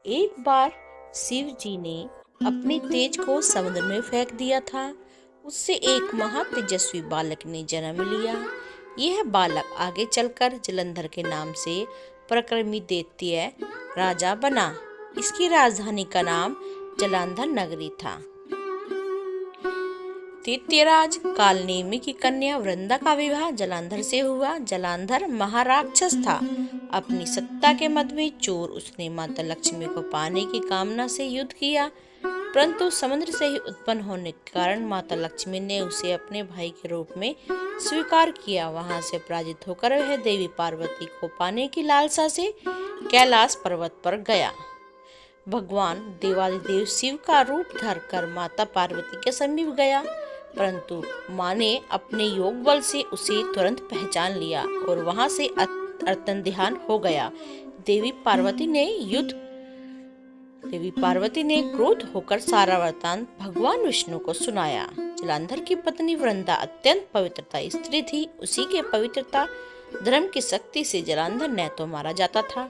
एक बार शिव जी ने अपने तेज को समुद्र में फेंक दिया था। उससे एक महातेजस्वी बालक ने जन्म लिया। यह बालक आगे चलकर जलंधर के नाम से पराक्रमी दैत्य राजा बना। इसकी राजधानी का नाम जलंधर नगरी था। दैत्यराज कालनेमी की कन्या वृंदा का विवाह जलंधर से हुआ। जलंधर महाराक्षस था। अपनी सत्ता के मद में चोर उसने माता लक्ष्मी को पाने की कामना से युद्ध किया, परंतु समुद्र से ही उत्पन्न होने के कारण माता लक्ष्मी ने उसे अपने भाई के रूप में स्वीकार किया। वहां से पराजित होकर वह देवी पार्वती को पाने की लालसा से कैलाश पर्वत पर गया। भगवान देवादिदेव शिव का रूप धरकर माता पार्वती के समीप गया, परंतु माँ ने अपने योग बल से उसे तुरंत पहचान लिया और वहां से अतन ध्यान हो गया। देवी पार्वती ने क्रोध होकर सारा वृत्तांत भगवान विष्णु को सुनाया। जलंधर की पत्नी वृंदा अत्यंत पवित्रता स्त्री थी। उसी के पवित्रता धर्म की शक्ति से जलंधर न तो मारा जाता था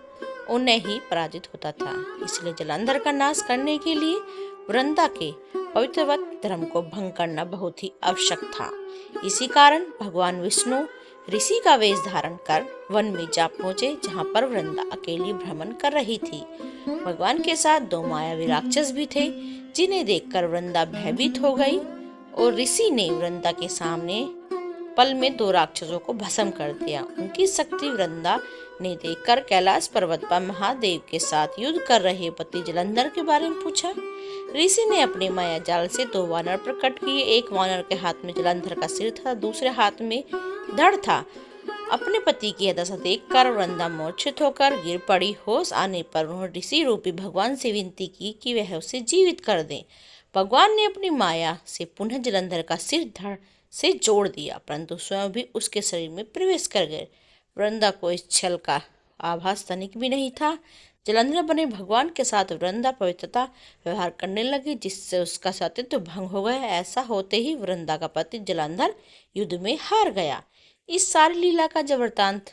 और न ही पराजित होता था। इसलिए जलंधर का नाश करने के लिए वृंदा के पवित्रवत धर्म को भंग करना बहुत ही आवश्यक था। इसी कारण भगवान विष्णु ऋषि का वेश धारण कर वन में जा पहुंचे, जहां पर वृंदा अकेली भ्रमण कर रही थी। भगवान के साथ दो मायावी राक्षस भी थे, जिन्हें देखकर वृंदा भयभीत हो गई और ऋषि ने वृंदा के सामने पल में दो राक्षसों को भस्म कर दिया। उनकी शक्ति वृंदा ने देखकर कैलाश पर्वत पर महादेव के साथ युद्ध कर रहे पति जलंधर के बारे में पूछा। ऋषि ने अपने माया जाल से दो वानर प्रकट किए। एक वानर के हाथ में जलंधर का सिर था, दूसरे हाथ में धड़ था। अपने पति की दशा देखकर वृंदा मूर्छित होकर गिर पड़ी। होश आने पर उन्होंने ऋषि रूपी भगवान से विनती की कि वह उसे जीवित कर दें। भगवान ने अपनी माया से पुनः जलंधर का सिर धड़ से जोड़ दिया, परंतु स्वयं भी उसके शरीर में प्रवेश कर गए। वृंदा को इस छल का आभास तनिक भी नहीं था। जलंधर बने भगवान के साथ वृंदा पवित्रता व्यवहार करने लगी, जिससे उसका सतीत्व भंग हो गया। ऐसा होते ही वृंदा का पति जलंधर युद्ध में हार गया। इस सारी लीला का जब वृत्तांत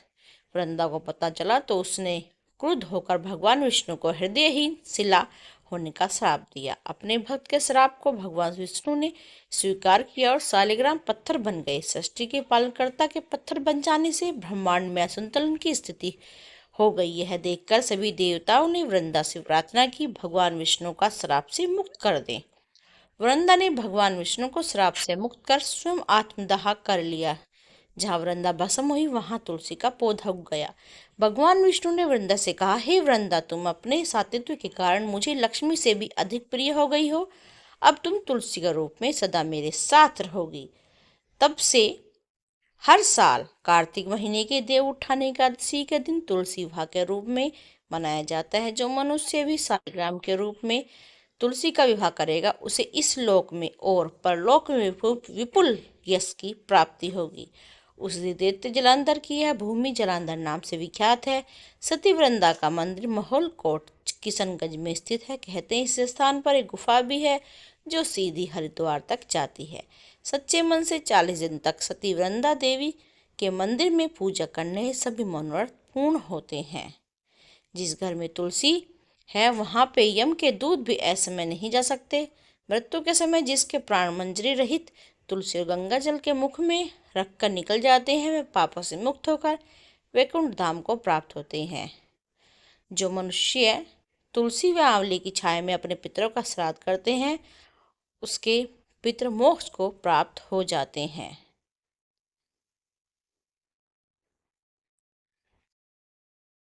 वृंदा को पता चला तो उसने क्रुद्ध होकर भगवान विष्णु को हृदयहीन शिला होने का श्राप दिया। अपने भक्त के श्राप को भगवान विष्णु ने स्वीकार किया और शालिग्राम पत्थर बन गए। सृष्टि के पालनकर्ता के पत्थर बन जाने से ब्रह्मांड में असंतुलन की स्थिति हो गई। यह देखकर सभी देवताओं ने वृंदा से प्रार्थना की, भगवान विष्णु का श्राप से मुक्त कर दें। वृंदा ने भगवान विष्णु को श्राप से मुक्त कर स्वयं आत्मदाह कर लिया। जहाँ वृंदा भस्म हुई वहां तुलसी का पौधा उग गया। भगवान विष्णु ने वृंदा से कहा, हे वृंदा, तुम अपने सातित्व के कारण मुझे लक्ष्मी से भी अधिक प्रिय हो गई हो। अब तुम तुलसी के रूप में सदा मेरे साथ रहोगी। तब से हर साल कार्तिक महीने के देव उत्थान एकादशी के दिन तुलसी विवाह के रूप में मनाया जाता है। जो मनुष्य भी शालिग्राम के रूप में तुलसी का विवाह करेगा, उसे इस लोक में और परलोक में विपुल यश की प्राप्ति होगी। उस दैत्य जलंधर की यह भूमि जलंधर नाम से विख्यात है। सती वृंदा का मंदिर महौल कोट किशनगंज में स्थित है। कहते हैं इस स्थान पर एक गुफा भी है जो सीधी हरिद्वार तक जाती है। सच्चे मन से 40 दिन तक सती वृंदा देवी के मंदिर में पूजा करने से सभी मनोरथ पूर्ण होते हैं। जिस घर में तुलसी है वहां पे यम के दूत भी असमय नहीं जा सकते। मृत्यु के समय जिसके प्राण मंजरी रहित तुलसी और गंगा जल के मुख में रखकर निकल जाते हैं, वे पापों से मुक्त होकर वैकुंठ धाम को प्राप्त होते हैं। जो मनुष्य तुलसी व आंवले की छाया में अपने पितरों का श्राद्ध करते हैं, उसके पितृ मोक्ष को प्राप्त हो जाते हैं।